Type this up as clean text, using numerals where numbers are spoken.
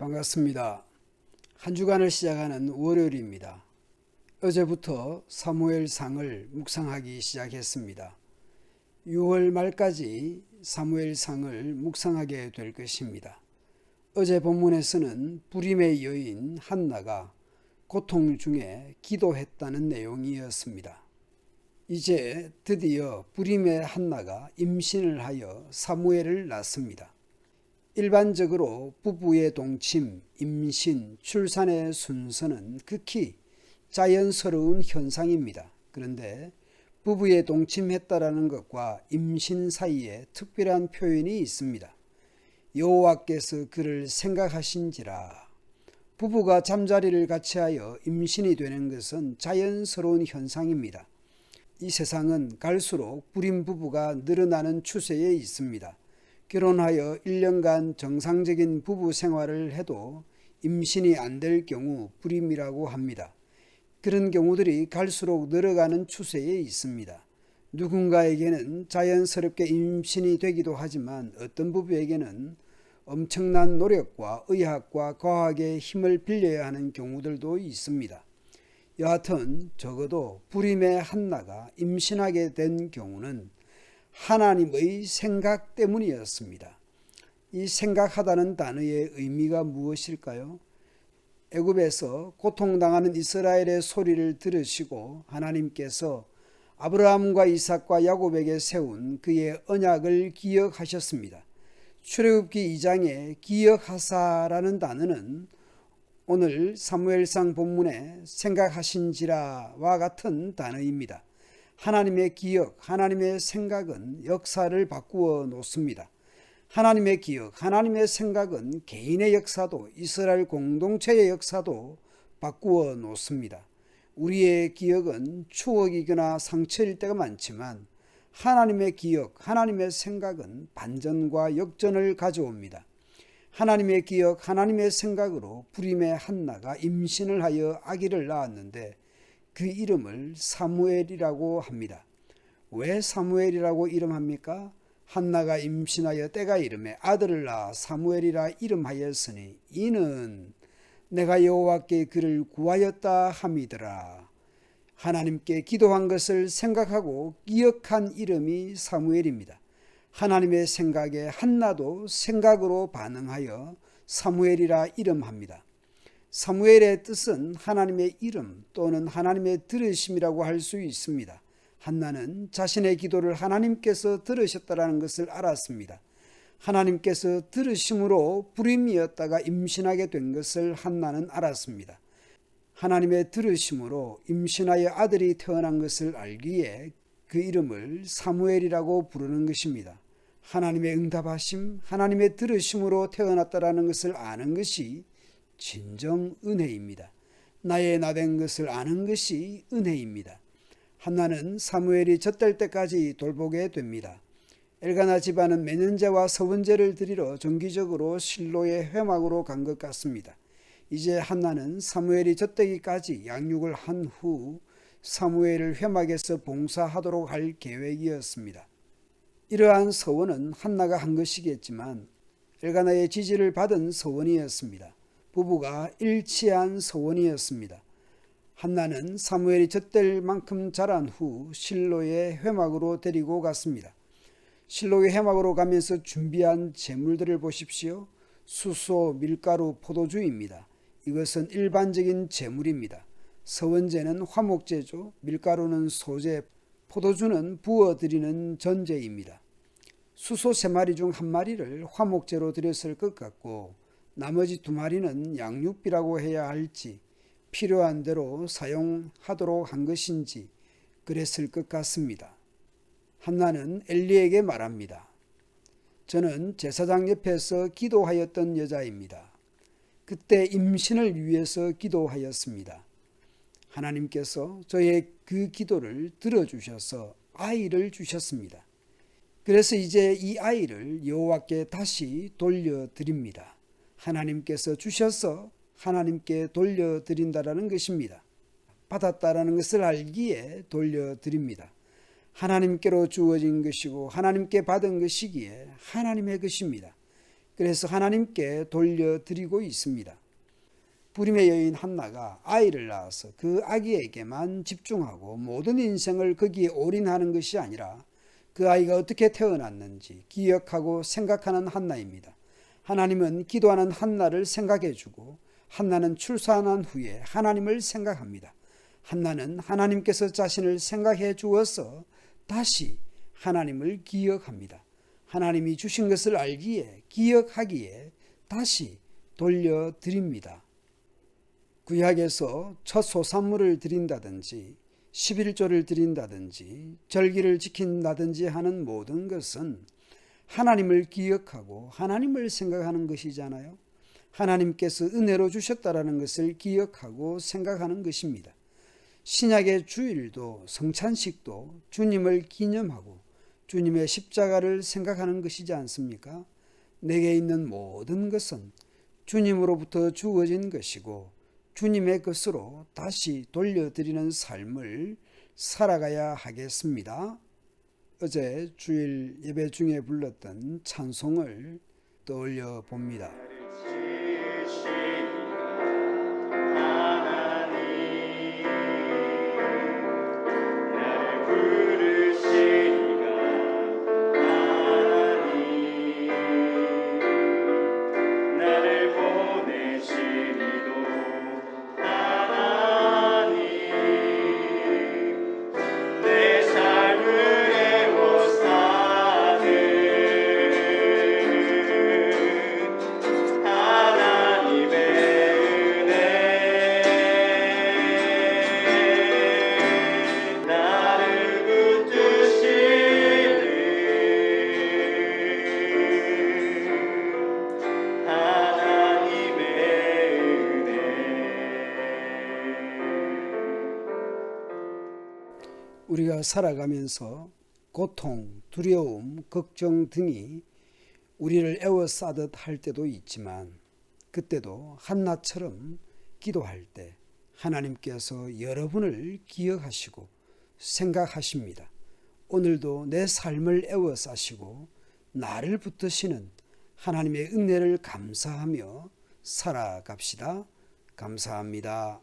반갑습니다. 한 주간을 시작하는 월요일입니다. 어제부터 사무엘상을 묵상하기 시작했습니다. 6월 말까지 사무엘상을 묵상하게 될 것입니다. 어제 본문에서는 불임의 여인 한나가 고통 중에 기도했다는 내용이었습니다. 이제 드디어 불임의 한나가 임신을 하여 사무엘을 낳습니다. 일반적으로 부부의 동침, 임신, 출산의 순서는 극히 자연스러운 현상입니다. 그런데 부부의 동침했다라는 것과 임신 사이에 특별한 표현이 있습니다. 여호와께서 그를 생각하신지라. 부부가 잠자리를 같이 하여 임신이 되는 것은 자연스러운 현상입니다. 이 세상은 갈수록 불임 부부가 늘어나는 추세에 있습니다. 결혼하여 1년간 정상적인 부부 생활을 해도 임신이 안 될 경우 불임이라고 합니다. 그런 경우들이 갈수록 늘어가는 추세에 있습니다. 누군가에게는 자연스럽게 임신이 되기도 하지만 어떤 부부에게는 엄청난 노력과 의학과 과학의 힘을 빌려야 하는 경우들도 있습니다. 여하튼 적어도 불임의 한나가 임신하게 된 경우는 하나님의 생각 때문이었습니다. 이 생각하다는 단어의 의미가 무엇일까요? 애굽에서 고통당하는 이스라엘의 소리를 들으시고 하나님께서 아브라함과 이삭과 야곱에게 세운 그의 언약을 기억하셨습니다. 출애굽기 2장에 기억하사라는 단어는 오늘 사무엘상 본문에 생각하신지라와 같은 단어입니다. 하나님의 기억, 하나님의 생각은 역사를 바꾸어 놓습니다. 하나님의 기억, 하나님의 생각은 개인의 역사도 이스라엘 공동체의 역사도 바꾸어 놓습니다. 우리의 기억은 추억이거나 상처일 때가 많지만 하나님의 기억, 하나님의 생각은 반전과 역전을 가져옵니다. 하나님의 기억, 하나님의 생각으로 불임의 한나가 임신을 하여 아기를 낳았는데 그 이름을 사무엘이라고 합니다. 왜 사무엘이라고 이름합니까? 한나가 임신하여 때가 이름에 아들을 낳아 사무엘이라 이름하였으니 이는 내가 여호와께 그를 구하였다 함이더라. 하나님께 기도한 것을 생각하고 기억한 이름이 사무엘입니다. 하나님의 생각에 한나도 생각으로 반응하여 사무엘이라 이름합니다. 사무엘의 뜻은 하나님의 이름 또는 하나님의 들으심이라고 할 수 있습니다. 한나는 자신의 기도를 하나님께서 들으셨다는 것을 알았습니다. 하나님께서 들으심으로 불임이었다가 임신하게 된 것을 한나는 알았습니다. 하나님의 들으심으로 임신하여 아들이 태어난 것을 알기에 그 이름을 사무엘이라고 부르는 것입니다. 하나님의 응답하심, 하나님의 들으심으로 태어났다는 것을 아는 것이 진정 은혜입니다. 나의 나된 것을 아는 것이 은혜입니다. 한나는 사무엘이 젖될 때까지 돌보게 됩니다. 엘가나 집안은 매년제와 서원제를 드리러 정기적으로 실로의 회막으로 간 것 같습니다. 이제 한나는 사무엘이 젖되기까지 양육을 한 후 사무엘을 회막에서 봉사하도록 할 계획이었습니다. 이러한 서원은 한나가 한 것이겠지만 엘가나의 지지를 받은 서원이었습니다. 부부가 일치한 서원이었습니다. 한나는 사무엘이 젖될 만큼 자란 후 실로의 회막으로 데리고 갔습니다. 실로의 회막으로 가면서 준비한 제물들을 보십시오. 수소, 밀가루, 포도주입니다. 이것은 일반적인 제물입니다. 서원제는 화목제죠. 밀가루는 소제, 포도주는 부어드리는 전제입니다. 수소 3마리 중 1마리를 화목제로 드렸을 것 같고 나머지 2마리는 양육비라고 해야 할지 필요한 대로 사용하도록 한 것인지 그랬을 것 같습니다. 한나는 엘리에게 말합니다. 저는 제사장 옆에서 기도하였던 여자입니다. 그때 임신을 위해서 기도하였습니다. 하나님께서 저의 그 기도를 들어주셔서 아이를 주셨습니다. 그래서 이제 이 아이를 여호와께 다시 돌려드립니다. 하나님께서 주셔서 하나님께 돌려드린다라는 것입니다. 받았다라는 것을 알기에 돌려드립니다. 하나님께로 주어진 것이고 하나님께 받은 것이기에 하나님의 것입니다. 그래서 하나님께 돌려드리고 있습니다. 부림의 여인 한나가 아이를 낳아서 그 아기에게만 집중하고 모든 인생을 거기에 올인하는 것이 아니라 그 아이가 어떻게 태어났는지 기억하고 생각하는 한나입니다. 하나님은 기도하는 한나를 생각해주고 한나는 출산한 후에 하나님을 생각합니다. 한나는 하나님께서 자신을 생각해 주어서 다시 하나님을 기억합니다. 하나님이 주신 것을 알기에 기억하기에 다시 돌려드립니다. 구약에서 첫 소산물을 드린다든지 11조를 드린다든지 절기를 지킨다든지 하는 모든 것은 하나님을 기억하고 하나님을 생각하는 것이잖아요. 하나님께서 은혜로 주셨다라는 것을 기억하고 생각하는 것입니다. 신약의 주일도 성찬식도 주님을 기념하고 주님의 십자가를 생각하는 것이지 않습니까? 내게 있는 모든 것은 주님으로부터 주어진 것이고 주님의 것으로 다시 돌려드리는 삶을 살아가야 하겠습니다. 어제 주일 예배 중에 불렀던 찬송을 떠올려 봅니다. 우리가 살아가면서 고통, 두려움, 걱정 등이 우리를 에워싸듯 할 때도 있지만 그때도 한나처럼 기도할 때 하나님께서 여러분을 기억하시고 생각하십니다. 오늘도 내 삶을 에워싸시고 나를 붙드시는 하나님의 은혜를 감사하며 살아갑시다. 감사합니다.